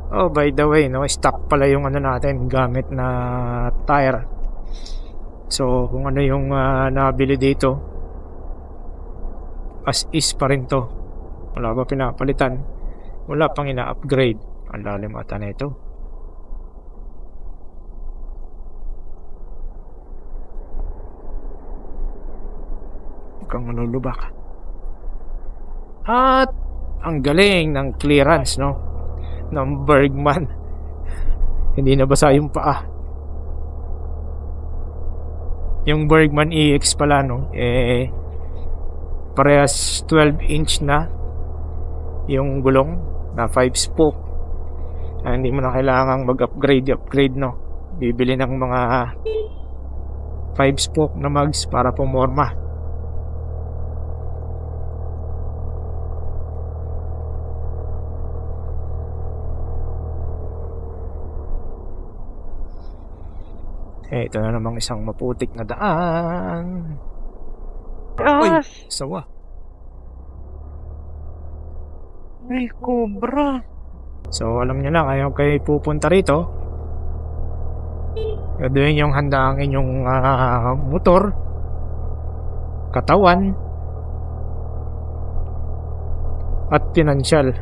Oh, by the way, no, stock pala yung ano natin, gamit na tire. So, kung ano yung nabili dito, as is pa rin to. Wala ba pinapalitan? Wala pang ina-upgrade. Ang lalim ata na ito. Mukhang manulubak. At ang galing ng clearance, no, ng Bergman. Hindi nabasa yung paa. Yung Bergman EX pala, no, parehas 12-inch na yung gulong na 5-spoke. Hindi mo na kailangang mag-upgrade, no. Bibili ng mga 5-spoke na mags para pumorma. Ito na namang isang maputik na daan. Uy, sawa. Ay, cobra. So, alam nyo na, ayaw kayo pupunta rito. Gawin yung handa ang inyong motor, katawan, at pinansyal.